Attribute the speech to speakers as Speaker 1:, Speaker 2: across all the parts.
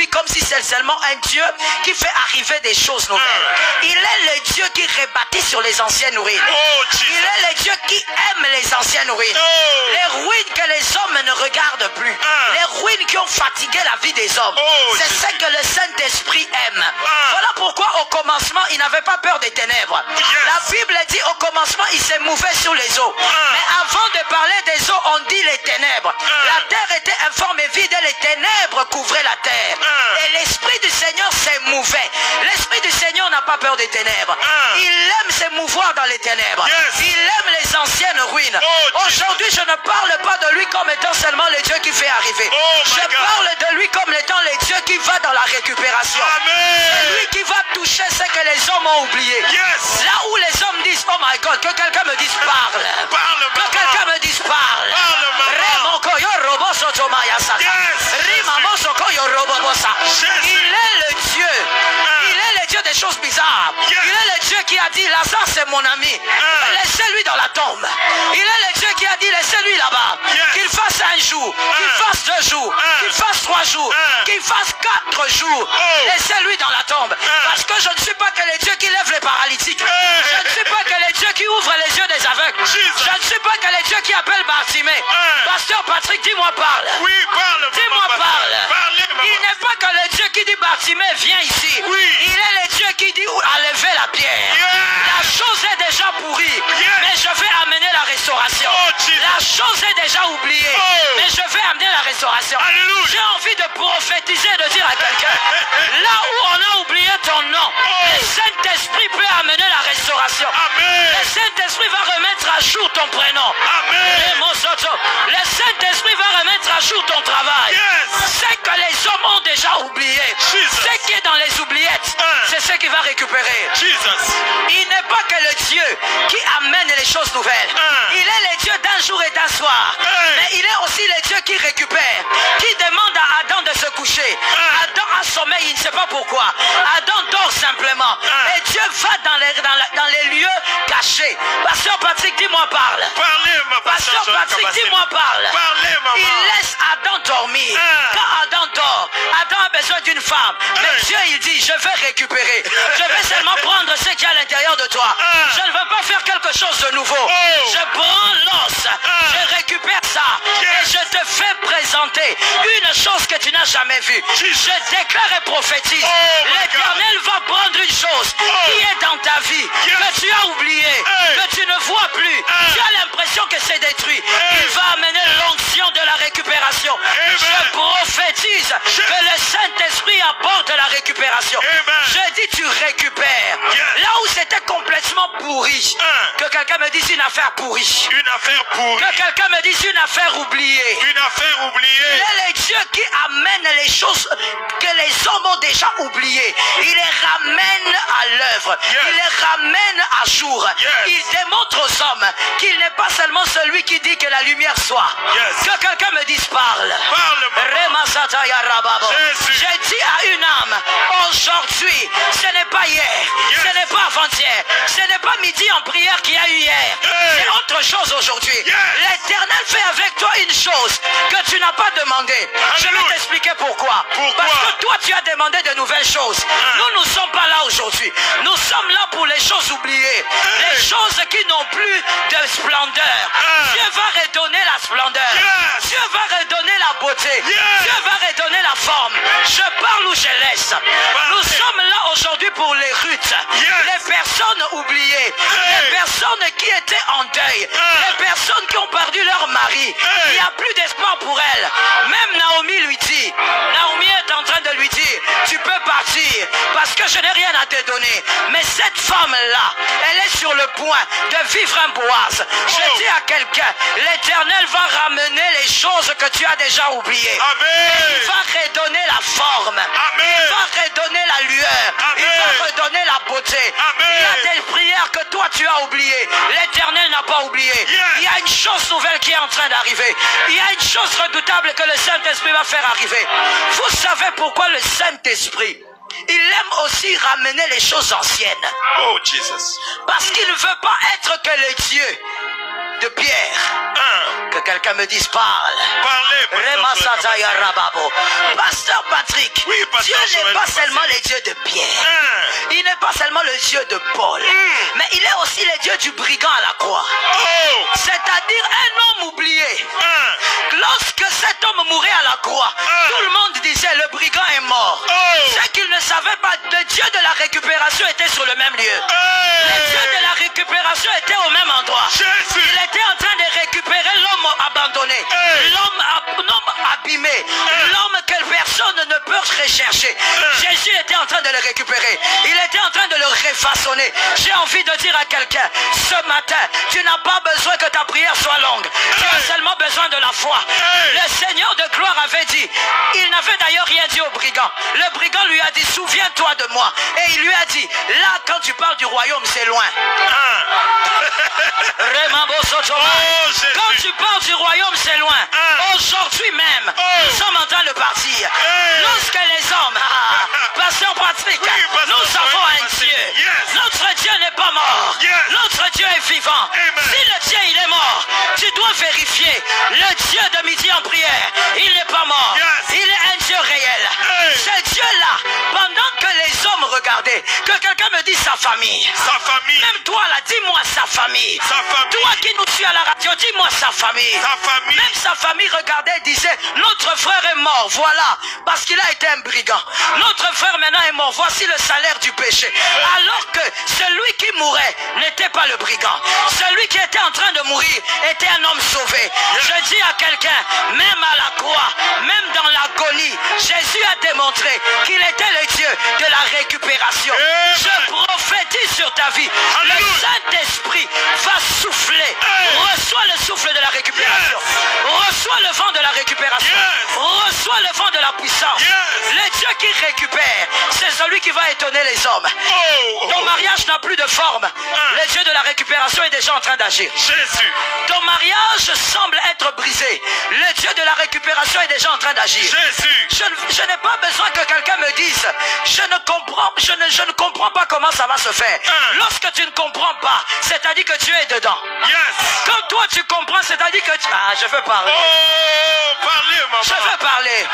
Speaker 1: lui comme si c'est seulement un Dieu qui fait arriver des choses nouvelles. Il est le Dieu qui rebâtit sur les anciennes ruines. Il est le Dieu qui aime les anciennes ruines. Les ruines que les hommes ne regardent plus. Les ruines qui ont fatigué la vie des hommes. C'est ce que le Saint-Esprit aime. Voilà pourquoi au commencement, il n'avait pas peur des ténèbres. La Bible dit au commencement, il s'est mouvé sur les eaux. Mais avant de parler des eaux, on dit les ténèbres. La terre était informe et vide et les ténèbres couvraient la terre. Et l'Esprit du Seigneur s'est mouvé. L'Esprit du Seigneur n'a pas peur des ténèbres. Il aime se mouvoir dans les ténèbres. Il aime les anciennes ruines. Aujourd'hui, je ne parle pas de lui comme étant seulement le Dieu qui fait arriver. Je parle de lui comme étant le Dieu qui va dans la récupération. C'est lui qui va toucher ce que les hommes ont oublié. Là où les hommes disent, oh my God, que quelqu'un me dise parle. Que quelqu'un me dise parle. Il est le Dieu. Il est le Dieu des choses bizarres. Il est le Dieu qui a dit, Lazare c'est mon ami. Laissez-lui dans la tombe. Il est le Dieu qui a dit, laissez-lui là-bas. Qu'il fasse un jour, qu'il fasse 2 jours, qu'il fasse 3 jours, qu'il fasse 4 jours. Laissez-lui dans la tombe. Parce que je ne suis pas que le Dieu qui lève les paralytiques. Je ne suis pas que le Dieu qui ouvre les yeux des aveugles. Je ne suis pas que le Dieu qui appelle Bartimée. Pasteur Patrick, dis-moi parle.
Speaker 2: Oui, parle.
Speaker 1: Dis-moi parle. Il n'est pas que le Dieu qui dit Bartimée, viens ici. Il est le Dieu qui dit enlevez la pierre. La chose est déjà pourrie, mais je vais amener la restauration. La chose est déjà oubliée, mais je vais amener la restauration. J'ai envie de prophétiser, de dire à quelqu'un, là où on a oublié ton nom, le Saint-Esprit peut amener la restauration. Le Saint-Esprit va remettre à jour ton prénom. Le Saint-Esprit va remettre à jour ton travail. C'est que les hommes ont déjà oublié. Ce qui est dans les oubliettes, c'est ce qui va récupérer. Il n'est pas que le Dieu qui amène les choses nouvelles. Il est le Dieu d'un jour et d'un soir. Mais il est aussi le Dieu qui récupère, qui demande à Adam de se coucher. Adam a sommeil, il ne sait pas pourquoi. Adam dort simplement. Et Dieu va dans les lieux cachés. Pasteur Patrick, dis-moi parle. Pasteur Patrick, dis-moi parle. Il laisse Adam dormir. Quand Adam dort, Adam a besoin d'une femme. Mais Dieu, il dit, je vais récupérer. Je vais seulement prendre ce qui est à l'intérieur de toi. Je ne veux pas faire quelque chose de nouveau. Je prends l'os. Je récupère ça. Et je te fais présenter une chose que tu n'as jamais vue. Je déclare et prophétise. L'Éternel va prendre une chose qui est dans ta vie, que tu as oublié, que tu ne vois plus. Tu as l'impression que c'est détruit. Il va amener l'onction de la récupération. Je prophétise que le Saint-Esprit apporte la récupération. Je dis tu récupères. Là où c'était complètement pourri, que quelqu'un me dise une affaire pourrie.
Speaker 2: Une affaire pourrie.
Speaker 1: Que quelqu'un me dise une affaire oubliée.
Speaker 2: Une affaire oubliée.
Speaker 1: Il est le Dieu qui amène les choses que les hommes ont déjà oubliées. Il les ramène à l'œuvre. Il les ramène à jour. Il démontre aux hommes qu'il n'est pas seulement celui qui dit que la lumière soit. Que quelqu'un me dise parle. J'ai dit à une âme, aujourd'hui, ce n'est pas hier, ce n'est pas avant-hier, ce n'est pas midi en prière qu'il y a eu hier. C'est autre chose aujourd'hui. L'Éternel fait avec toi une chose que tu n'as pas demandé. Je vais t'expliquer pourquoi. Parce que toi, tu as demandé de nouvelles choses. Nous ne sommes pas là aujourd'hui. Nous sommes là pour les choses oubliées. Les choses qui n'ont plus de splendeur. Dieu va redonner la splendeur. Dieu va redonner la beauté. Dieu va redonner la forme. Je parle ou je laisse. Nous sommes là aujourd'hui pour les Ruth. Les personnes oubliées. Les personnes qui étaient en deuil. Les personnes qui ont perdu leur mari. Il n'y a plus d'espoir pour elles. Même Naomi lui dit. Naomi est en train de lui dire, tu peux partir parce que je n'ai rien à te donner. Mais cette femme-là, elle est sur le point de vivre un Boaz. Je dis à quelqu'un, l'Éternel va ramener les choses que tu as déjà oubliées. Il va redonner la forme. Il va redonner la lueur. Il va redonner la beauté. Il y a des prières que toi tu as oubliées. L'Éternel n'a pas oublié. Il y a une chose nouvelle qui est en train d'arriver. Il y a une chose redoutable que le Saint-Esprit va faire arriver. Vous savez pourquoi le Saint-Esprit, il aime aussi ramener les choses anciennes.
Speaker 2: Oh, Jesus.
Speaker 1: Parce qu'il ne veut pas être que le Dieu de Pierre. Que quelqu'un me dise parle.
Speaker 2: Parlez,
Speaker 1: Pasteur Patrick,
Speaker 2: oui,
Speaker 1: n'est pas seulement le Dieu de Pierre. Il n'est pas seulement le Dieu de Paul. Mais il est aussi le Dieu du brigand à la croix. C'est-à-dire un homme oublié. Lorsque cet homme mourait à la croix, tout le monde disait le brigand est mort. Ce qu'il ne savait pas, le Dieu de la récupération était sur le même lieu. Le Dieu de la récupération était au même endroit. Il était en train de récupérer l'homme abandonné, l'homme abîmé, l'homme que personne ne peut rechercher. Jésus était en train de le récupérer. Il était en train de le refaçonner. J'ai envie de dire à quelqu'un, ce matin, tu n'as pas besoin que ta prière soit longue. Tu as seulement besoin de la foi. Le Seigneur de gloire avait dit, il n'avait d'ailleurs rien dit au brigand. Le brigand lui a dit, souviens-toi de moi. Et il lui a dit, là quand tu parles du royaume, c'est loin. Quand tu parles du royaume, c'est loin. Aujourd'hui même, nous sommes en train de partir. Lorsque les hommes, Pasteur Patrick, nous avons un Dieu. Notre Dieu n'est pas mort. Notre Dieu est vivant. Si le Dieu il est mort, tu dois vérifier. Le Dieu de midi en prière, il n'est pas mort. Il est un Dieu réel. Ce Dieu-là, pendant que les hommes regardaient, que quelqu'un me dise sa famille. Même toi là, dis-moi sa famille. Toi qui nous suis à la radio, dis-moi sa famille. Même sa famille regardait et disait, notre frère est mort, voilà, parce qu'il a été un brigand. Notre frère maintenant est mort, voici le salaire du péché. Alors que celui qui mourait n'était pas le brigand. Celui qui était en train de mourir était un homme sauvé. Je dis à quelqu'un, même à la croix, même dans l'agonie, Jésus a démontré qu'il était le Dieu de la récupération. Je prophétise sur ta vie. Le Saint-Esprit va souffler. Reçois le souffle de la récupération. Reçois le vent de la récupération. Reçois le vent de la puissance. Le Dieu qui récupère, c'est celui qui va étonner les hommes. Ton mariage n'a plus de forme. Le Dieu de la récupération est déjà en train d'agir. Ton mariage semble être brisé. Le Dieu de la récupération est déjà en train d'agir. Je n'ai pas besoin que quelqu'un me dise, je ne comprends pas comment ça va se faire. Lorsque tu ne comprends pas, c'est-à-dire que Dieu est dedans. Quand toi tu comprends, c'est-à-dire que je veux parler. Je veux parler.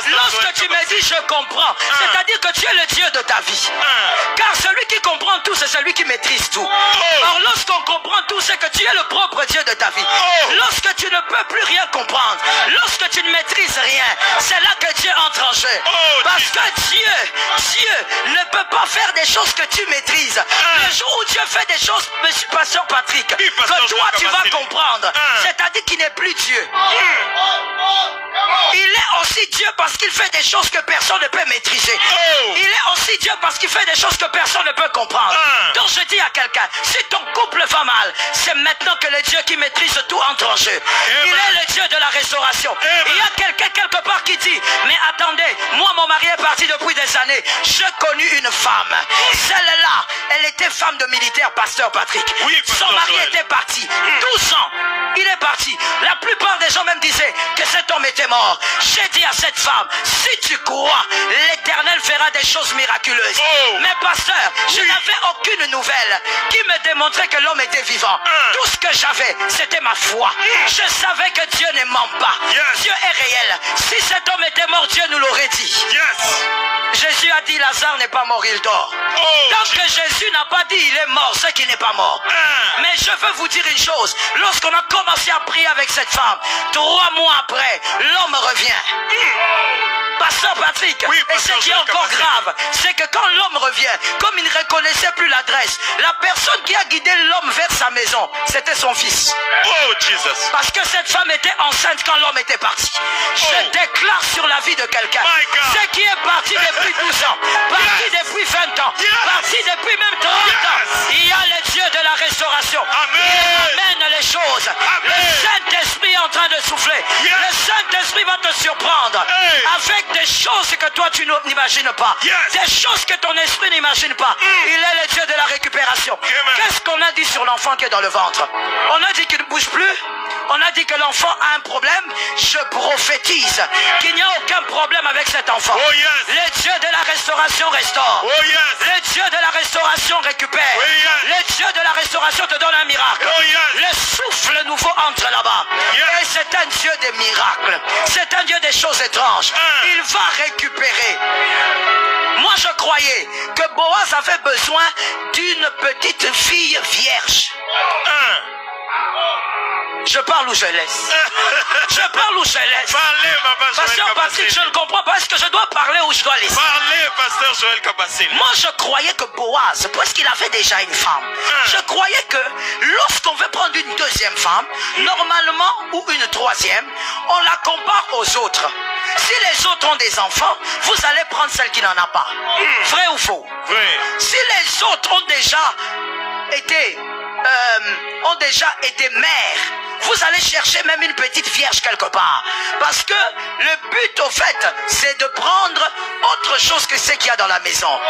Speaker 1: Lorsque tu me dis je comprends, c'est-à-dire que tu es le Dieu de ta vie. Car celui qui comprend tout, c'est celui qui maîtrise tout. Or lorsqu'on comprend tout, c'est que tu es le propre Dieu de ta vie. Lorsque tu ne peux plus rien comprendre, lorsque tu ne maîtrises rien, c'est là que Dieu entre en jeu. Parce que Dieu ne peut pas faire des choses que tu maîtrises. Le jour où Dieu fait des choses, monsieur Pasteur Patrick, que toi tu vas comprendre, c'est-à-dire qu'il n'est plus Dieu. Il est aussi Dieu parce qu'il fait des choses que personne ne peut maîtriser. Il est aussi Dieu parce qu'il fait des choses que personne ne peut comprendre. Donc je dis à quelqu'un, si ton couple va mal, c'est maintenant que le Dieu qui maîtrise tout entre en jeu. Il est le Dieu de la restauration. Il y a quelqu'un quelque part qui dit, mais attendez, moi mon mari est parti depuis des années. Je connus une femme. Celle-là, elle était femme de militaire, Pasteur Patrick. Son mari était parti. 12 ans, il est parti. La plupart des gens même disaient que cet homme était mort. J'ai dit à cette femme, si tu crois, l'Éternel fera des choses miraculeuses. Mais pasteur, je n'avais aucune nouvelle qui me démontrait que l'homme était vivant. Tout ce que j'avais, c'était ma foi. Je savais que Dieu ne ment pas. Dieu est réel. Si cet homme était mort, Dieu nous l'aurait dit. Jésus a dit, Lazare n'est pas mort, il dort. Tant que Jésus n'a pas dit il est mort, c'est qu'il n'est pas mort. Mais je veux vous dire une chose, lorsqu'on a commencé à prier avec cette femme, 3 mois après, l'homme revient. Pasteur Patrick, et ce qui est encore grave, c'est que quand l'homme revient, comme il ne reconnaissait plus l'adresse, la personne qui a guidé l'homme vers sa maison, c'était son fils. Parce que cette femme était enceinte quand l'homme était parti. Je déclare sur la vie de quelqu'un, ce qui est parti depuis 12 ans, parti depuis 20 ans, parti depuis même 30 ans, il y a le Dieu de la restauration. Il amène les choses. Le Saint-Esprit est en train de souffler. Le Saint-Esprit va te surprendre avec des choses que toi tu n'imagines pas, des choses que ton esprit n'imagine pas. Il est le Dieu de la récupération. Qu'est-ce qu'on a dit sur l'enfant qui est dans le ventre? On a dit qu'il ne bouge plus. On a dit que l'enfant a un problème. Je prophétise qu'il n'y a aucun problème avec cet enfant. Le Dieu de la restauration restaure. Le Dieu de la restauration récupère. Le Dieu de la restauration te donne un miracle. Le souffle nouveau entre là-bas. Et c'est un Dieu des miracles. C'est un Dieu des choses étranges. Il va récupérer. Moi, je croyais que Boaz avait besoin d'une petite fille vierge. Je parle ou je laisse? Je parle ou je laisse?
Speaker 2: Parlez, Maman Joël
Speaker 1: Pasteur Patrick, je ne comprends pas. Est-ce que je dois parler ou je dois laisser?
Speaker 2: Parlez, Pasteur Joël Kabasile.
Speaker 1: Moi, je croyais que Boaz, puisqu'il avait déjà une femme, je croyais que lorsqu'on veut prendre une deuxième femme, normalement, ou une troisième, on la compare aux autres. Si les autres ont des enfants, vous allez prendre celle qui n'en a pas. Vrai ou faux?
Speaker 2: Vrai.
Speaker 1: Si les autres ont déjà été mères, vous allez chercher même une petite vierge quelque part. Parce que le but au fait, c'est de prendre autre chose que ce qu'il y a dans la maison.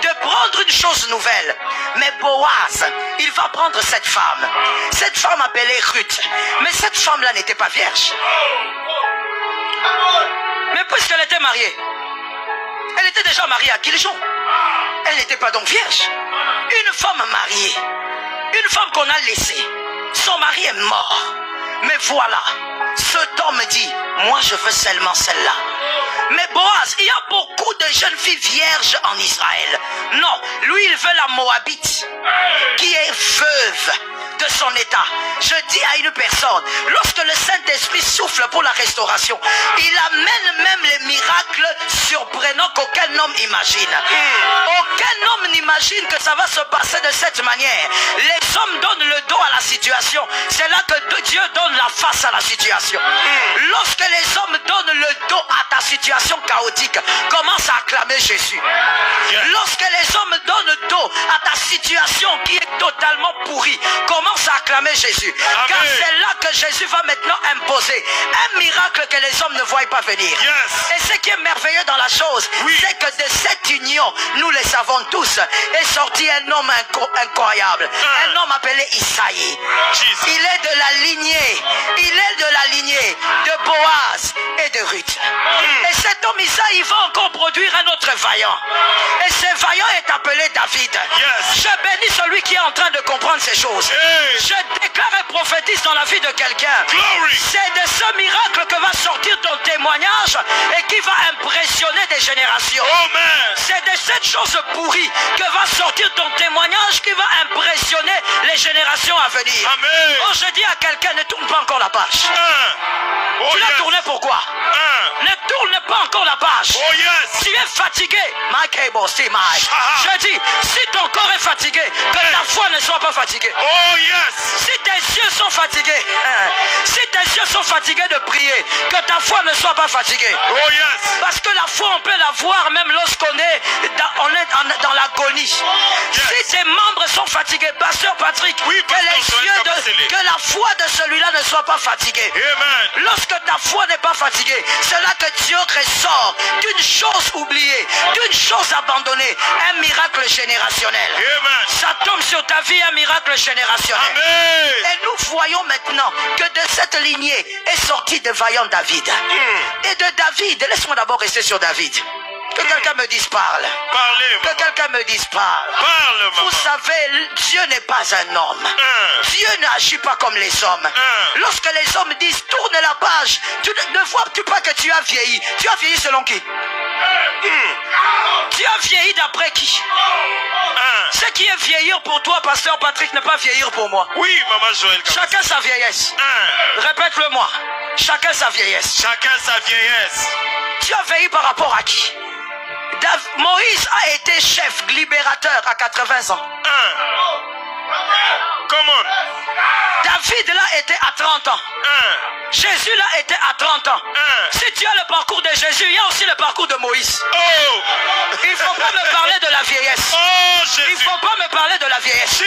Speaker 1: De prendre une chose nouvelle. Mais Boaz, il va prendre cette femme. Cette femme appelée Ruth. Mais cette femme-là n'était pas vierge. Mais puisqu'elle était mariée, elle était déjà mariée à Kiljon. Elle n'était pas donc vierge. Une femme mariée, une femme qu'on a laissée, son mari est mort. Mais voilà, cet homme dit, moi je veux seulement celle-là. Mais Boaz, il y a beaucoup de jeunes filles vierges en Israël. Non, lui il veut la Moabite, qui est veuve de son état. Je dis à une personne, lorsque le Saint-Esprit souffle pour la restauration, il amène même les miracles surprenants qu'aucun homme imagine. Aucun homme n'imagine que ça va se passer de cette manière. Les hommes donnent le dos à la situation. C'est là que Dieu donne la face à la situation. Lorsque les hommes donnent le dos à ta situation chaotique, commence à acclamer Jésus. Lorsque les hommes donnent le dos à ta situation qui est totalement pourrie, commence à acclamer Jésus.
Speaker 2: Amen.
Speaker 1: Car c'est là que Jésus va maintenant imposer un miracle que les hommes ne voient pas venir. Et ce qui est merveilleux dans la chose, c'est que de cette union, nous les savons tous, est sorti un homme incroyable. Un homme appelé Isaïe. Il est de la lignée de Boaz et de Ruth. Et cet homme Isaïe va encore produire un autre vaillant. Et ce vaillant est appelé David. Je bénis celui qui est en train de comprendre ces choses. Je déclare et prophétise dans la vie de quelqu'un. C'est de ce miracle que va sortir ton témoignage et qui va impressionner des générations. C'est de cette chose pourrie que va sortir ton témoignage qui va impressionner les générations à venir. Oh, je dis à quelqu'un, ne tourne pas encore la page. Tu l'as tourné pourquoi? Ne tourne pas encore la page. Tu es fatigué. Je dis, si ton corps est fatigué, que ta foi ne soit pas fatiguée. Si tes yeux sont fatigués, si tes yeux sont fatigués de prier, que ta foi ne soit pas fatiguée. Parce que la foi, on peut la voir même lorsqu'on est dans l'agonie. Si tes membres sont fatigués, Pasteur Patrick, que la foi de celui-là ne soit pas fatiguée. Lorsque ta foi n'est pas fatiguée, c'est là que Dieu ressort d'une chose oubliée, d'une chose abandonnée, un miracle générationnel. Ça tombe sur ta vie, un miracle générationnel. Et nous voyons maintenant que de cette lignée est sorti de vaillant David. Et de David, laisse-moi d'abord rester sur David. Que quelqu'un me dise parle. Que quelqu'un me dise parle. Vous savez, Dieu n'est pas un homme. Dieu n'agit pas comme les hommes. Lorsque les hommes disent tourne la page, ne vois-tu pas que tu as vieilli? Tu as vieilli selon qui? Tu as vieilli d'après qui? Ce qui est vieillir pour toi, Pasteur Patrick, n'est pas vieillir pour moi.
Speaker 2: Maman Joël.
Speaker 1: Chacun sa vieillesse. Répète-le moi. Chacun sa vieillesse.
Speaker 2: Chacun sa vieillesse.
Speaker 1: Tu as vieilli par rapport à qui? Moïse a été chef libérateur à 80 ans.
Speaker 2: Comment?
Speaker 1: David là était à 30 ans. Jésus là était à 30 ans. Si tu as le parcours de Jésus, il y a aussi le parcours de Moïse. Il ne faut pas me parler de la vieillesse. Il ne faut pas me parler de la vieillesse.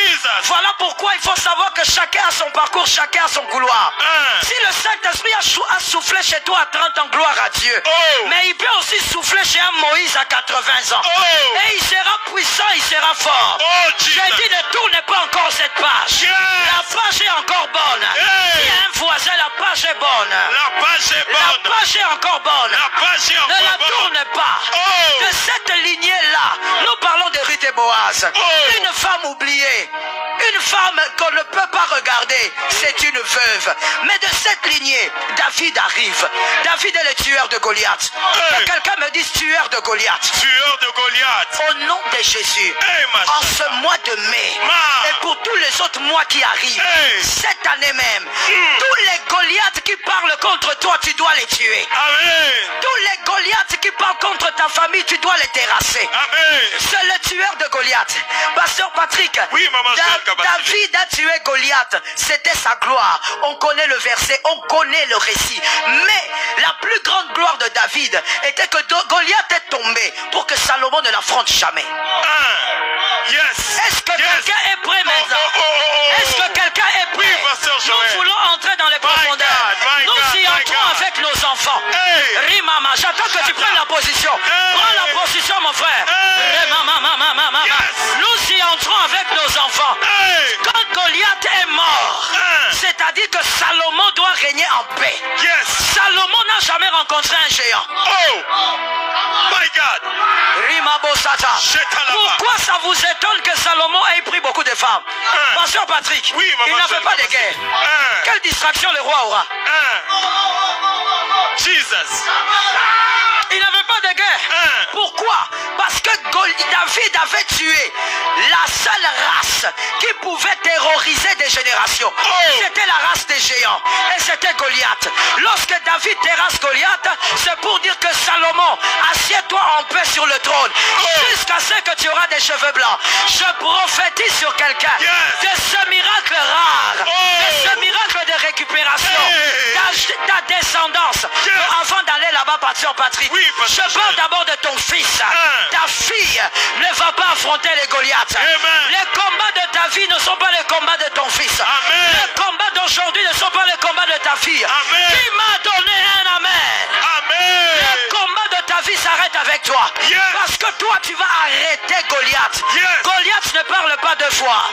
Speaker 1: Voilà pourquoi il faut savoir que chacun a son parcours, chacun a son couloir. Si le Saint-Esprit a soufflé chez toi à 30 ans, gloire à Dieu. Mais il peut aussi souffler chez un Moïse à 80 ans. Et il sera puissant, il sera fort. J'ai dit ne tourne pas encore cette page. La page est encore bonne. Il y a un voisin, la page est bonne.
Speaker 2: La page est bonne.
Speaker 1: La page est encore bonne.
Speaker 2: La page est encore bonne.
Speaker 1: Ne la tourne pas. De cette lignée-là, nous parlons de Ruth était Boaz.
Speaker 2: Oh.
Speaker 1: Une femme oubliée. Une femme qu'on ne peut pas regarder, c'est une veuve. Mais de cette lignée, David arrive. David est le tueur de Goliath.
Speaker 2: Hey.
Speaker 1: Que quelqu'un me dise tueur de Goliath.
Speaker 2: Tueur de Goliath.
Speaker 1: Au nom de Jésus,
Speaker 2: Hey, ma
Speaker 1: en
Speaker 2: chère.
Speaker 1: ce mois de mai,
Speaker 2: Ma.
Speaker 1: et pour tous les autres mois qui arrivent,
Speaker 2: Hey.
Speaker 1: cette année même, tous les Goliaths qui parlent contre toi, tu dois les tuer.
Speaker 2: Amen.
Speaker 1: Tous les Goliaths qui parlent contre ta famille, tu dois les terrasser.
Speaker 2: Amen.
Speaker 1: C'est le tueur de Goliath. Pasteur Patrick,
Speaker 2: Oui, maman Joël Kabasile.
Speaker 1: David a tué Goliath. C'était sa gloire. On connaît le verset, on connaît le récit. Mais la plus grande gloire de David était que Goliath est tombé pour que Salomon ne l'affronte jamais.
Speaker 2: Yes.
Speaker 1: Est-ce que quelqu'un est prêt maintenant? Est-ce que quelqu'un est prêt?
Speaker 2: Oui, pasteur Joël.
Speaker 1: Nous voulons entrer dans les profondeurs.
Speaker 2: my
Speaker 1: Nous
Speaker 2: God,
Speaker 1: y
Speaker 2: my
Speaker 1: entrons
Speaker 2: God.
Speaker 1: avec nos enfants.
Speaker 2: Hey.
Speaker 1: Rimama, j'attends que tu prennes la position.
Speaker 2: Hey.
Speaker 1: Prends la position, mon frère.
Speaker 2: Hey.
Speaker 1: Rimama.
Speaker 2: Yes.
Speaker 1: Nous y entrons avec nos enfants.
Speaker 2: Hey.
Speaker 1: Quand Goliath est mort, c'est-à-dire que Salomon doit régner en paix.
Speaker 2: Yes.
Speaker 1: Salomon n'a jamais rencontré un géant.
Speaker 2: Oh. My God.
Speaker 1: Rimabosata.
Speaker 2: Shetalaba.
Speaker 1: Pourquoi ça vous étonne que Salomon ait pris beaucoup de femmes? Pasteur Patrick,
Speaker 2: Oui, maman
Speaker 1: il n'a fait
Speaker 2: Joël
Speaker 1: pas de
Speaker 2: Kabasile.
Speaker 1: guerre. Quelle distraction le roi aura?
Speaker 2: Jesus.
Speaker 1: Il n'avait pas de guerre. Pourquoi? Parce que David avait tué la seule race qui pouvait terroriser des générations. C'était la race des géants. Et c'était Goliath. Lorsque David terrasse Goliath, c'est pour dire que Salomon, assieds-toi en paix sur le trône. Jusqu'à ce que tu auras des cheveux blancs. Je prophétise sur quelqu'un de ce miracle rare, de ce miracle de récupération, ta descendance. Avant d'aller là-bas, pasteur Patrick,
Speaker 2: Oui,
Speaker 1: je parle d'abord de ton fils. Ta fille ne va pas affronter les Goliaths.
Speaker 2: Amen.
Speaker 1: Les combats de ta vie ne sont pas les combats de ton fils.
Speaker 2: Amen.
Speaker 1: Les combats d'aujourd'hui ne sont pas les combats de ta fille.
Speaker 2: Amen.
Speaker 1: Qui m'a donné un amen?
Speaker 2: Amen.
Speaker 1: Le combat de ta vie s'arrête avec toi.
Speaker 2: Yes.
Speaker 1: Parce que toi, tu vas arrêter Goliath.
Speaker 2: Yes.
Speaker 1: Goliath ne parle pas deux fois.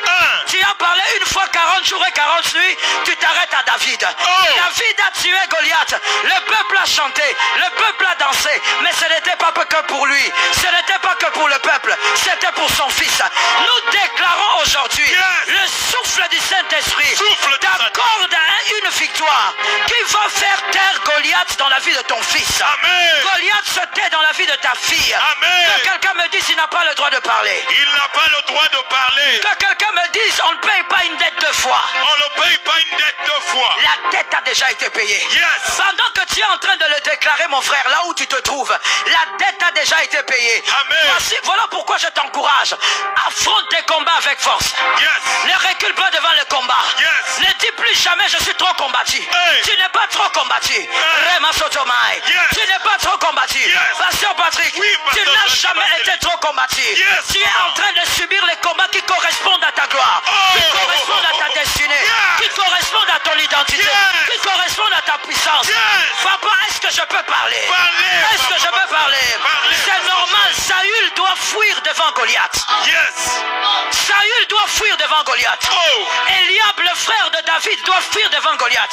Speaker 1: Tu as parlé une fois 40 jours et 40 nuits, tu t'arrêtes à David. David a tué Goliath. Le peuple a chanté, le peuple a dansé, mais ce n'était pas que pour lui. Ce n'était pas que pour le peuple, c'était pour son fils. Nous déclarons aujourd'hui le souffle du Saint-Esprit t'accorde une victoire qui va faire taire Goliath dans la vie de ton fils.
Speaker 2: Amen.
Speaker 1: Goliath se tait dans la vie de ta fille.
Speaker 2: Amen.
Speaker 1: Que quelqu'un me dise qu'il n'a pas le droit de parler.
Speaker 2: Il n'a pas le droit de parler.
Speaker 1: Que quelqu'un me dise on ne paye pas une dette deux fois.
Speaker 2: On ne paye pas une dette deux fois.
Speaker 1: La dette a déjà été payée.
Speaker 2: Yes.
Speaker 1: Pendant que tu es en train de le déclarer, mon frère, là où tu te trouves, la dette a déjà été payée.
Speaker 2: Amen.
Speaker 1: Voilà pourquoi je t'encourage. Affronte tes combats avec force.
Speaker 2: Yes.
Speaker 1: Ne recule pas devant le combat.
Speaker 2: Yes.
Speaker 1: Ne dis plus jamais je suis trop combattu.
Speaker 2: Hey.
Speaker 1: Tu n'es pas trop combattu. Rema Sotomai.
Speaker 2: Yes.
Speaker 1: Tu n'es pas trop combattu.
Speaker 2: Yes.
Speaker 1: Pasteur Patrick,
Speaker 2: Oui,
Speaker 1: tu
Speaker 2: pasteur
Speaker 1: n'as
Speaker 2: Patrick.
Speaker 1: jamais été trop combattu.
Speaker 2: Yes.
Speaker 1: Tu es en train de subir les combats qui correspondent à ta gloire, qui correspondent à ta destinée, qui correspondent à ton identité, qui correspondent à ta puissance. Papa, est-ce que je peux parler?
Speaker 2: Parlez,
Speaker 1: Est-ce que je peux parler?
Speaker 2: Parlez,
Speaker 1: C'est normal, Saül doit fuir devant Goliath.
Speaker 2: Yes.
Speaker 1: Saül doit fuir devant Goliath. Eliab, le frère de David, doit fuir devant Goliath.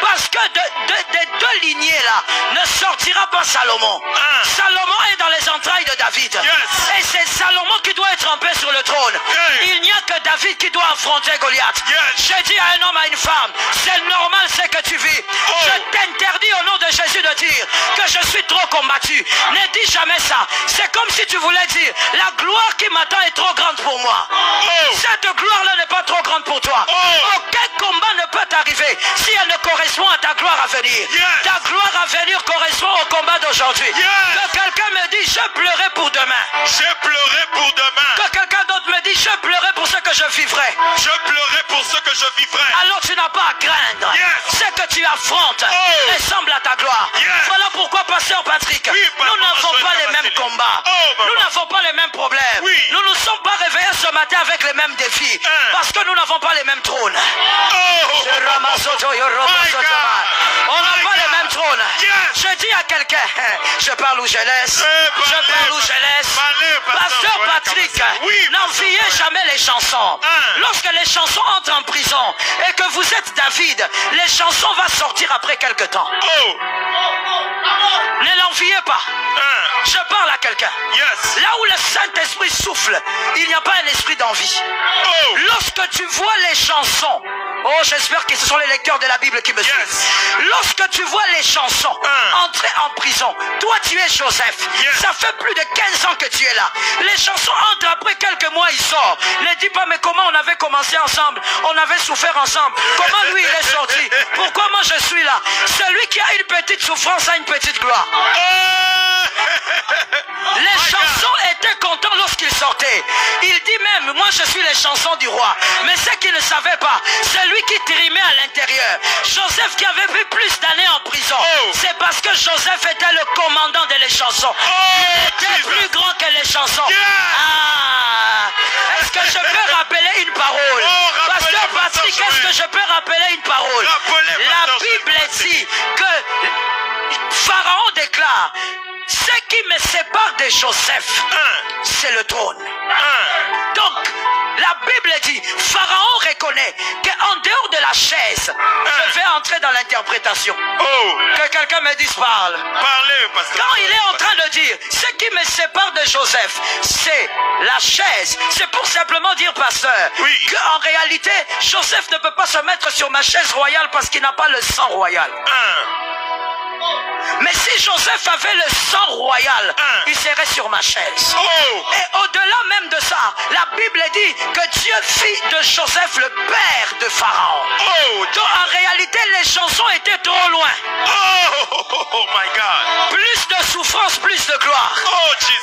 Speaker 1: Parce que de deux lignées là ne sortira pas Salomon. Salomon est dans les entrailles de David.
Speaker 2: Yes.
Speaker 1: Et c'est Salomon qui doit être en paix sur le trône.
Speaker 2: Hey.
Speaker 1: Il n'y a que David qui doit affronter Goliath.
Speaker 2: Yes.
Speaker 1: J'ai dit à un homme, à une femme, c'est normal ce que tu vis. Je t'interdis au nom de Jésus de dire que je suis trop combattu. Ne dis jamais ça. C'est comme si tu voulais dire, la gloire qui m'attend est trop grande pour moi. Cette gloire-là n'est pas trop grande pour toi. Aucun combat ne peut t'arriver si elle ne correspond à ta gloire à venir. Ta gloire à venir correspond au combat d'aujourd'hui. Que quelqu'un me dise, je pleurais pour demain.
Speaker 2: J'ai pleuré pour demain.
Speaker 1: Que quelqu'un d'autre me dise, je pleurais pour ce que je vivrai.
Speaker 2: Je pleurais pour ce que je vivrai.
Speaker 1: Alors tu n'as pas à craindre. Ce que tu affrontes ressemble à ta gloire. Voilà pourquoi, pasteur Patrick, nous n'avons pas les mêmes combats. Nous n'avons pas les mêmes problèmes. Nous ne nous sommes pas réveillés ce matin avec les mêmes défis. Parce que nous n'avons pas les mêmes trônes. On n'a pas les mêmes trônes. Je dis à quelqu'un, je parle où je laisse. Je parle où je laisse. Pasteur Patrick, n'enviez jamais les chansons. Lorsque les chansons entrent en prison et que vous êtes David, les chansons vont sortir après quelque temps. Ne l'enviez pas. Je parle à quelqu'un. Là où le Saint-Esprit souffle, il n'y a pas un esprit d'envie. Lorsque tu vois les chansons, oh, j'espère que ce sont les lecteurs de la Bible qui me suivent. Lorsque tu vois les chansons entrer en prison, toi tu es Joseph. Ça fait plus de 15 ans que tu es là. Les chansons entrent après quelques mois, il sort. Ne dis pas, mais comment on avait commencé ensemble? On avait souffert ensemble. Comment lui il est sorti? Pourquoi moi je suis là? Celui qui a une petite souffrance a une petite gloire. Les chansons étaient contents lorsqu'ils sortaient. Il dit même, moi je suis les chansons du roi. Mais ce qu'il ne savait pas, c'est lui qui trimait à l'intérieur. Joseph qui avait fait plus d'années en prison, c'est parce que Joseph était le commandant de les chansons. Il était plus grand que les chansons. Est-ce que je peux rappeler une parole? Pasteur Patrick, est-ce que je peux rappeler une parole? La Bible dit que Pharaon déclare: ce qui me sépare de Joseph, c'est le trône. Donc, la Bible dit, Pharaon reconnaît qu'en dehors de la chaise, je vais entrer dans l'interprétation. Que quelqu'un me dise parle. Quand il est en train de dire, ce qui me sépare de Joseph, c'est la chaise. C'est pour simplement dire, pasteur, qu'en réalité, Joseph ne peut pas se mettre sur ma chaise royale parce qu'il n'a pas le sang royal. Mais si Joseph avait le sang royal, il serait sur ma chaise. Et au-delà même de ça, la Bible dit que Dieu fit de Joseph le père de Pharaon. Donc en réalité, les chansons étaient trop loin.
Speaker 2: My God.
Speaker 1: Plus de souffrance, plus de gloire.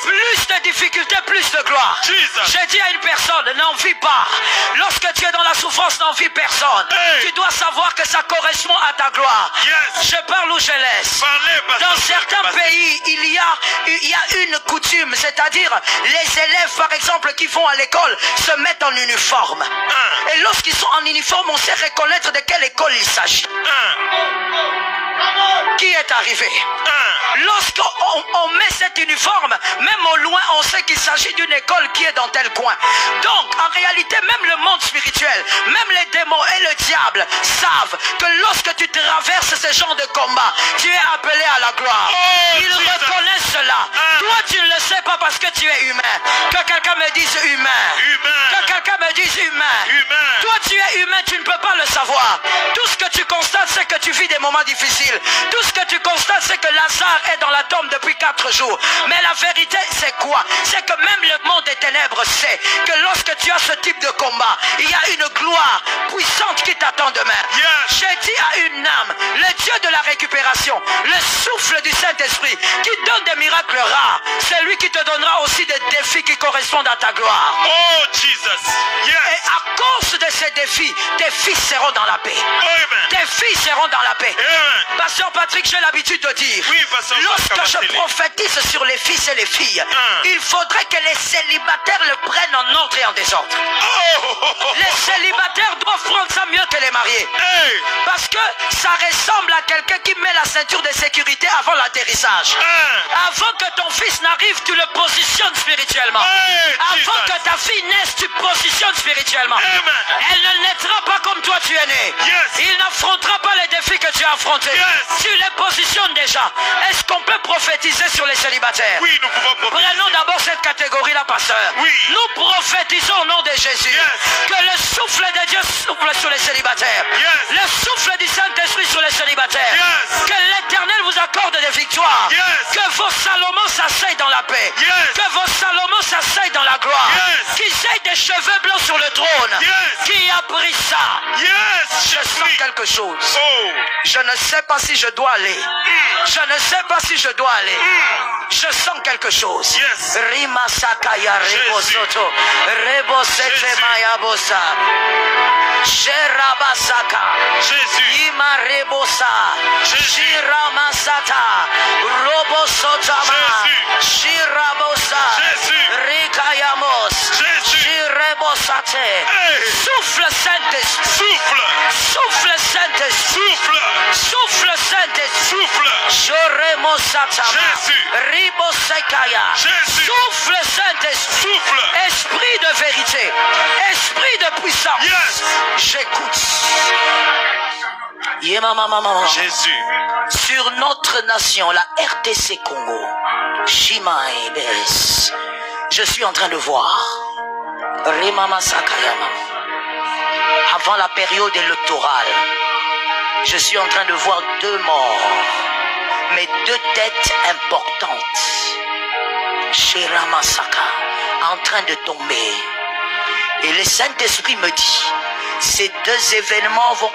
Speaker 1: Plus de difficultés, plus de gloire. J'ai dit à une personne, n'envie pas. Lorsque tu es dans la souffrance, n'envie personne. Tu dois savoir que ça correspond à ta gloire. Je parle où je laisse. Dans certains pays, il y a une coutume, c'est-à-dire les élèves, par exemple, qui vont à l'école, se mettent en uniforme. Et lorsqu'ils sont en uniforme, on sait reconnaître de quelle école il s'agit. Qui est arrivé? Lorsqu'on met cet uniforme, même au loin, on sait qu'il s'agit d'une école qui est dans tel coin. Donc, en réalité, même le monde spirituel, même les démons et le diable savent que lorsque tu traverses ce genre de combat, tu es appelé à la gloire. Ils reconnaissent cela. Toi, tu ne le sais pas parce que tu es humain. Que quelqu'un me dise humain. Que quelqu'un me dise humain. Toi, tu es humain, tu ne peux pas le savoir. Tout ce que tu constates, c'est que tu vis des moments difficiles. Tout ce que tu constates, c'est que Lazare est dans la tombe depuis 4 jours. Mais la vérité, c'est quoi? C'est que même le monde des ténèbres sait que lorsque tu as ce type de combat, il y a une gloire puissante qui t'attend demain. J'ai dit à une âme, le Dieu de la récupération, le souffle du Saint-Esprit, qui donne des miracles rares, c'est lui qui te donnera aussi des défis qui correspondent à ta gloire. Et à cause de ces défis, tes fils seront dans la paix. Tes filles seront dans la paix. Pasteur Patrick, j'ai l'habitude de dire, lorsque je prophétise sur les fils et les filles, il faudrait que les célibataires le prennent en ordre et en désordre. Les célibataires doivent prendre ça mieux que les mariés. Parce que ça ressemble à quelqu'un qui met la ceinture de sécurité avant l'atterrissage. Avant que ton fils n'arrive, tu le positionnes spirituellement. Avant que ta fille naisse, tu positionnes spirituellement. Elle ne naîtra pas comme toi tu es né. Il n'affrontera pas les défis que tu as affrontés. Tu les positionnes déjà. Est-ce qu'on peut prophétiser sur les célibataires?
Speaker 2: Oui, nous pouvons prophétiser.
Speaker 1: Prenons d'abord cette catégorie-là, pasteur. Nous prophétisons au nom de Jésus que le souffle de Dieu souffle sur les célibataires. Le souffle du Saint-Esprit sur les célibataires. Que l'Éternel vous accorde des victoires. Que vos Salomons s'asseyent dans la paix. Que vos Salomons s'asseyent dans la gloire. Qu'ils aient des cheveux blancs sur le trône. Qui a pris ça? Je sens quelque chose. Je ne sais pas si je dois aller. Je ne sais pas si je dois aller. Je sens quelque chose. Rima sakaya rebosoto. Rebosete mayabosa. Sherabasaka. Ima rebosa. Shiramasata. Robosotama. Shirabosa. Rikayamos. Shirebosate. Souffle Saint-Esprit. Souffle Saint-Esprit. Souffle Saint-Esprit.
Speaker 2: Jésus.
Speaker 1: Jésus. Souffle Saint-Esprit.
Speaker 2: Souffle.
Speaker 1: Esprit de vérité. Esprit de puissance.
Speaker 2: Yes.
Speaker 1: J'écoute.
Speaker 2: Jésus.
Speaker 1: Sur notre nation, la RDC Congo, Shimaïbes, je suis en train de voir avant la période électorale, je suis en train de voir 2 morts, mais 2 têtes importantes chez Ramasaka en train de tomber. Et le Saint-Esprit me dit, ces 2 événements vont...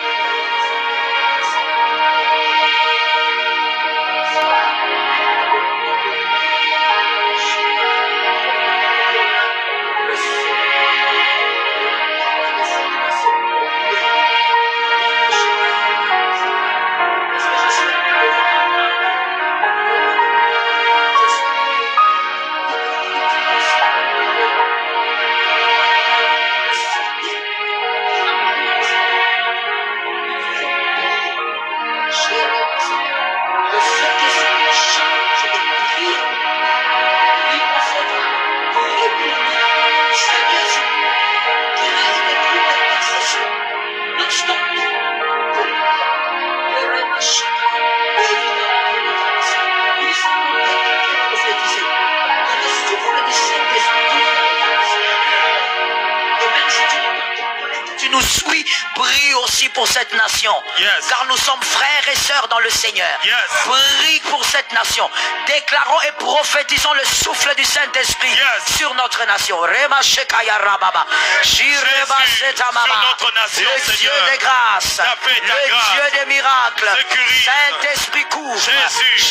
Speaker 1: Pour cette nation,
Speaker 2: yes.
Speaker 1: Car nous sommes frères et sœurs dans le Seigneur.
Speaker 2: Yes.
Speaker 1: Prie pour cette nation. Déclarons et prophétisons le souffle du Saint-Esprit,
Speaker 2: yes.
Speaker 1: Sur notre nation.
Speaker 2: Jésus, sur notre nation,
Speaker 1: le Dieu des grâces,
Speaker 2: le
Speaker 1: Dieu des miracles.
Speaker 2: Sécurise.
Speaker 1: Saint-Esprit couvre.
Speaker 2: Jésus.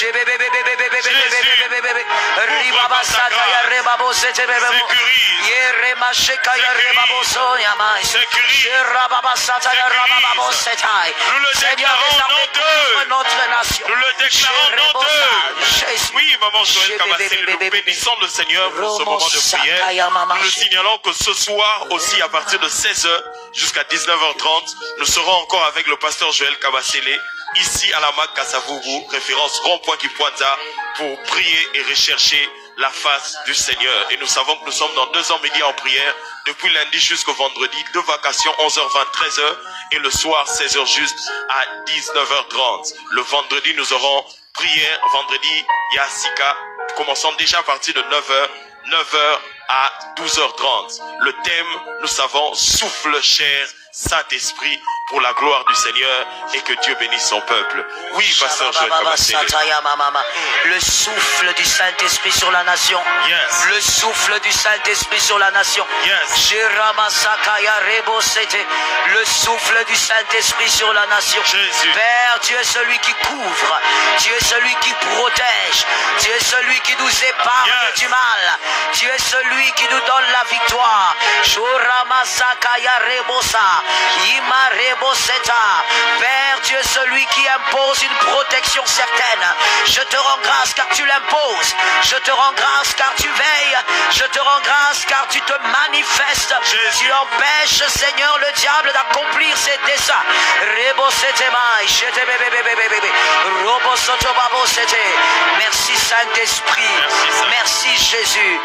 Speaker 2: Nous le déclarons notre nation. Nous le déclarons notre. Oui, maman Joël Kabassé, nous bénissons le Seigneur pour ce moment de prière. Nous le signalons que ce soir aussi, à partir de 16h jusqu'à 19h30, nous serons encore avec le pasteur Joël Kabassélé, ici à la MAC Kassavougou, référence rond-point Kipouanza, pour prier et rechercher la face du Seigneur. Et nous savons que nous sommes dans 2 ans midi en prière, depuis lundi jusqu'au vendredi, 2 vacations, 11h20, 13h, et le soir, 16h juste à 19h30. Le vendredi, nous aurons prière, vendredi, Yassika, commençons déjà à partir de 9h à 12h30. Le thème, nous savons, souffle cher Saint-Esprit pour la gloire du Seigneur et que Dieu bénisse son peuple. Oui, pasteur Joël Kabassélé.
Speaker 1: Le souffle du Saint-Esprit sur la nation.
Speaker 2: Yes.
Speaker 1: Le souffle du Saint-Esprit sur la nation.
Speaker 2: Yes.
Speaker 1: Le souffle du Saint-Esprit sur la nation.
Speaker 2: Jésus.
Speaker 1: Père, tu es celui qui couvre. Tu es celui qui protège. Tu es celui qui nous épargne du mal. Tu es celui qui nous donne la victoire. Père, tu es celui qui impose une protection certaine. Je te rends grâce car tu l'imposes. Je te rends grâce car tu veilles. Je te rends grâce car tu te manifestes.
Speaker 2: Jésus.
Speaker 1: Tu empêches, Seigneur, le diable d'accomplir ses desseins. Merci Saint-Esprit. Merci Jésus.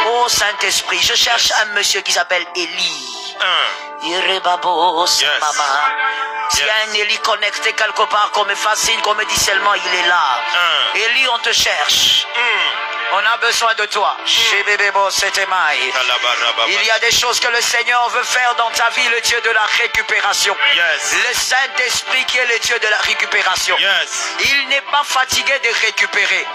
Speaker 1: Oh Saint-Esprit, je cherche un monsieur qui s'appelle Élie.
Speaker 2: Yes.
Speaker 1: S'il y a un Élie connecté quelque part qu'on me fascine, qu'on me dit seulement il est là. Élie, on te cherche. On a besoin de toi. Il y a des choses que le Seigneur veut faire dans ta vie, le Dieu de la récupération.
Speaker 2: Yes.
Speaker 1: Le Saint-Esprit qui est le Dieu de la récupération.
Speaker 2: Yes.
Speaker 1: Il n'est pas fatigué de récupérer.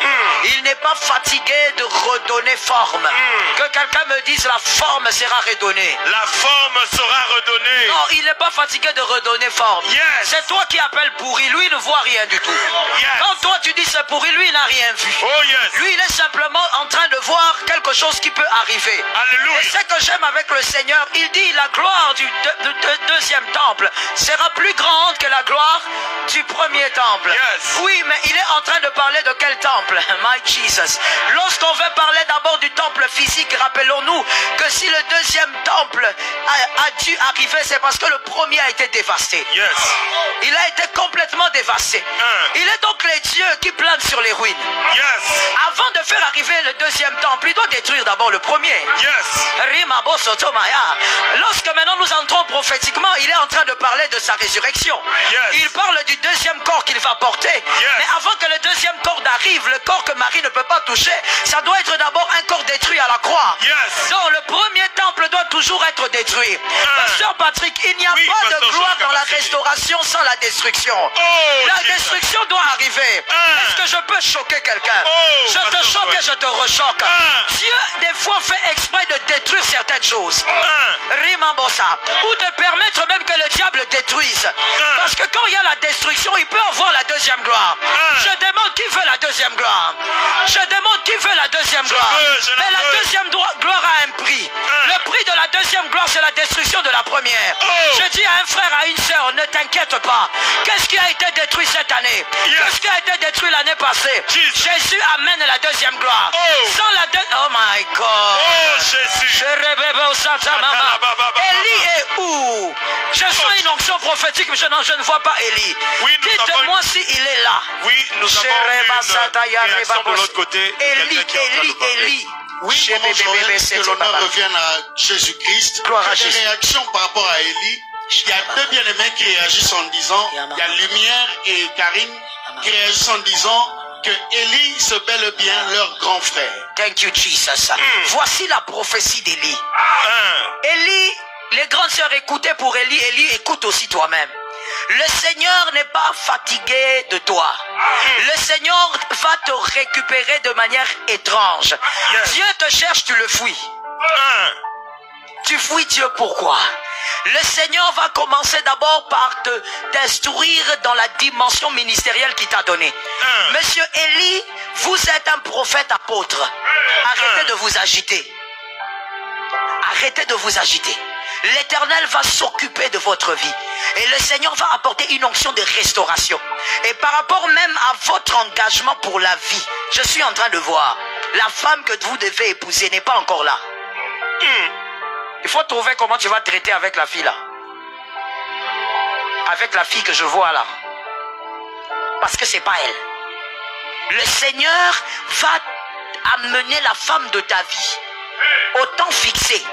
Speaker 1: Il n'est pas fatigué de redonner forme. Que quelqu'un me dise la forme sera redonnée.
Speaker 2: La forme sera redonnée.
Speaker 1: Non, il n'est pas fatigué de redonner forme.
Speaker 2: Yes.
Speaker 1: C'est toi qui appelles pourri. Lui, il ne voit rien du tout.
Speaker 2: Yes.
Speaker 1: Quand toi tu dis c'est pourri, lui, il n'a rien vu.
Speaker 2: Oh yes.
Speaker 1: Lui, il est simplement en train de voir quelque chose qui peut arriver.
Speaker 2: Alléluia.
Speaker 1: Et ce que j'aime avec le Seigneur, il dit la gloire du deuxième temple sera plus grande que la gloire du premier temple.
Speaker 2: Yes.
Speaker 1: Oui, mais il est en train de parler de quel temple? My Jesus. Lorsqu'on veut parler d'abord du du temple physique, rappelons-nous que si le deuxième temple a dû arriver, c'est parce que le premier a été dévasté.
Speaker 2: Yes.
Speaker 1: Il a été complètement dévasté. Il est donc les dieux qui planent sur les ruines.
Speaker 2: Yes.
Speaker 1: Avant de faire arriver le deuxième temple, il doit détruire d'abord le premier.
Speaker 2: Yes.
Speaker 1: Lorsque maintenant nous entrons prophétiquement, il est en train de parler de sa résurrection.
Speaker 2: Yes.
Speaker 1: Il parle du deuxième corps qu'il va porter.
Speaker 2: Yes.
Speaker 1: Mais avant que le deuxième corps arrive, le corps que Marie ne peut pas toucher, ça doit être d'abord un corps détruit à la croix.
Speaker 2: Yes.
Speaker 1: Donc le premier temple doit toujours être détruit. Pasteur Patrick, il n'y a pas de gloire dans la restauration sans la destruction. La destruction doit arriver. Est-ce que je peux choquer quelqu'un? Je te choque et je te rechoque. Dieu des fois fait exprès de détruire certaines choses. Rimambosa. Ou de permettre même que le diable détruise. Parce que quand il y a la destruction, il peut avoir la deuxième gloire. Je demande qui veut la deuxième gloire. Je demande qui veut la deuxième gloire. Mais la deuxième gloire a un prix. Le prix de la deuxième gloire, c'est la destruction de la première. Je dis à un frère, à une sœur, ne t'inquiète pas. Qu'est-ce qui a été détruit cette année? Qu'est-ce qui a été détruit l'année passée? Jésus amène la deuxième gloire. Sans la deuxième... Oh my God.
Speaker 2: Jésus.
Speaker 1: Élie est où? Je sens une onction prophétique, mais je ne vois pas Élie. Dites-moi si il est là.
Speaker 2: Oui, nous avons une réaction de l'autre côté.
Speaker 1: Élie.
Speaker 3: Oui, maman Joël, que l'honneur revienne à Jésus-Christ. J'ai des réactions par rapport à Élie. Il y a deux bien-aimés qui réagissent en disant, il y a Lumière et Karine qui réagissent en disant que Élie, c'est bel et bien leur grand frère.
Speaker 1: Thank you, Jesus. Voici la prophétie d'Élie. Élie, les grandes sœurs écoutaient pour Élie. Élie, écoute aussi toi-même. Le Seigneur n'est pas fatigué de toi. Le Seigneur va te récupérer de manière étrange. Dieu te cherche, tu le fuis. Tu fuis Dieu, pourquoi? Le Seigneur va commencer d'abord par t'instruire dans la dimension ministérielle qu'il t'a donnée. Monsieur Élie, vous êtes un prophète apôtre. Arrêtez de vous agiter. Arrêtez de vous agiter. L'Éternel va s'occuper de votre vie. Et le Seigneur va apporter une onction de restauration. Et par rapport même à votre engagement pour la vie, je suis en train de voir, la femme que vous devez épouser n'est pas encore là. Il faut trouver comment tu vas traiter avec la fille là. Avec la fille que je vois là. Parce que c'est pas elle. Le Seigneur va amener la femme de ta vie au temps fixé.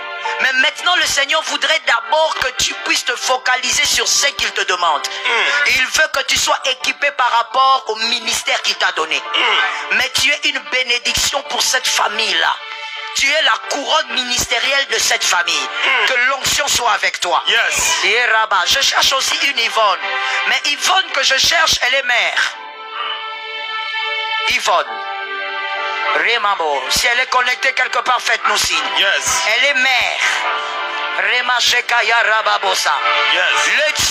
Speaker 1: Mais maintenant le Seigneur voudrait d'abord que tu puisses te focaliser sur ce qu'il te demande. Il veut que tu sois équipé par rapport au ministère qu'il t'a donné. Mais tu es une bénédiction pour cette famille-là. Tu es la couronne ministérielle de cette famille. Que l'onction soit avec toi. Et Rabat, je cherche aussi une Yvonne. Mais Yvonne que je cherche, elle est mère. Yvonne. Remamo, si elle est connectée quelque part, faites-nous signe. Elle est mère. Le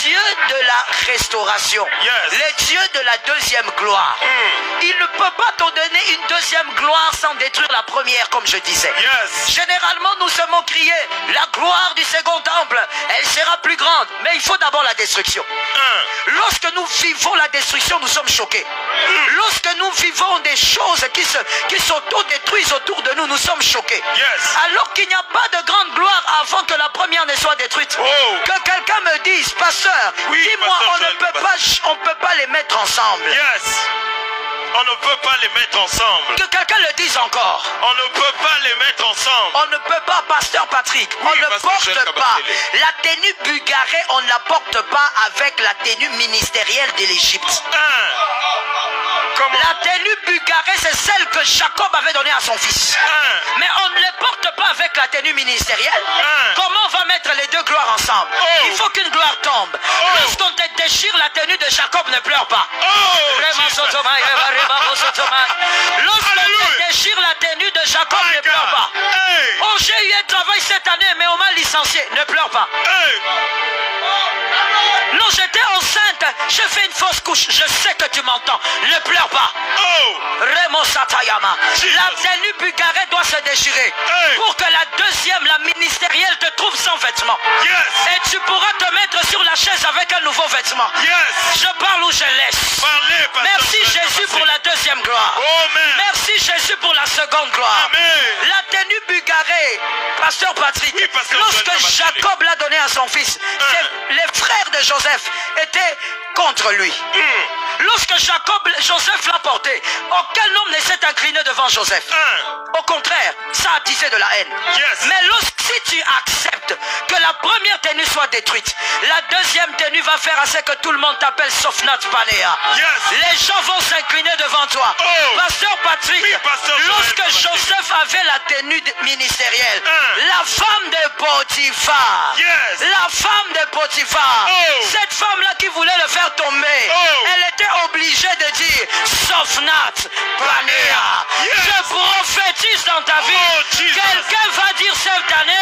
Speaker 1: Dieu de la restauration. Le Dieu de la deuxième gloire. Il ne peut pas te donner une deuxième gloire sans détruire la première, comme je disais. Généralement, nous sommes criés, la gloire du second temple, elle sera plus grande. Mais il faut d'abord la destruction. Lorsque nous vivons la destruction, nous sommes choqués. Lorsque nous vivons des choses qui s'auto-détruisent autour de nous, nous sommes choqués. Alors qu'il n'y a pas de grande gloire avant que la première ne soit détruite. Que quelqu'un me dise, pasteur, dis-moi, on ne peut pas les mettre ensemble.
Speaker 2: On ne peut pas les mettre ensemble.
Speaker 1: Que quelqu'un le dise encore.
Speaker 2: On ne peut pas les mettre ensemble.
Speaker 1: On ne peut pas, pasteur Patrick. On ne porte pas. La tenue bulgarée, on ne la porte pas avec la tenue ministérielle de l'Égypte. La tenue bulgarée, c'est celle que Jacob avait donnée à son fils. Mais on ne les porte pas avec la tenue ministérielle. Comment on va mettre les deux gloires ensemble? Il faut qu'une gloire tombe. Lorsqu'on te déchire la tenue de Jacob, ne pleure pas. Lorsqu'on te déchire la tenue de Jacob, ne pleure pas. Oh, j'ai eu un travail cette année, mais on m'a licencié. Ne pleure pas. Non, j'étais enceinte, j'ai fait une fausse couche. Je sais que tu m'entends. Ne pleure pas. Remo Satayama. La tenue bulgarée doit se déchirer. Pour que la deuxième, la ministérielle, te trouve sans vêtements. Et tu pourras te mettre sur la chaise avec un nouveau vêtement. Je parle ou je laisse. Merci Jésus pour la deuxième gloire. Merci Jésus pour la seconde gloire. La Pasteur Patrick, lorsque Jacob l'a donné à son fils, les frères de Joseph étaient contre lui. Lorsque Joseph l'a porté, aucun homme ne s'est incliné devant Joseph. Au contraire, ça a attisé de la haine. Mais si tu acceptes que la première tenue soit détruite, la deuxième tenue va faire à ce que tout le monde t'appelle Sofnat Panéa. Les gens vont s'incliner devant toi. Pasteur Patrick, lorsque Joseph avait la tenue ministérielle, la femme de Potiphar, cette femme-là qui voulait le faire tomber, elle était obligée de dire Sofnat Panéa. Je prophétise dans ta vie. Quelqu'un va dire cette année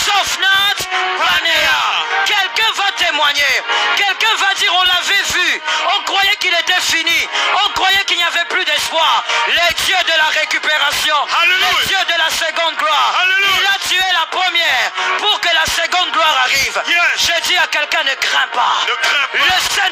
Speaker 1: Sofnat Panéa. Quelqu'un va témoigner. Quelqu'un va dire on l'avait vu. On croyait qu'il était fini. On croyait qu'il n'y avait plus d'espoir. Les dieux de la récupération. Les dieux de la seconde gloire. Il a tué la première pour que la seconde gloire arrive. Je dis à quelqu'un ne crains pas. Le Saint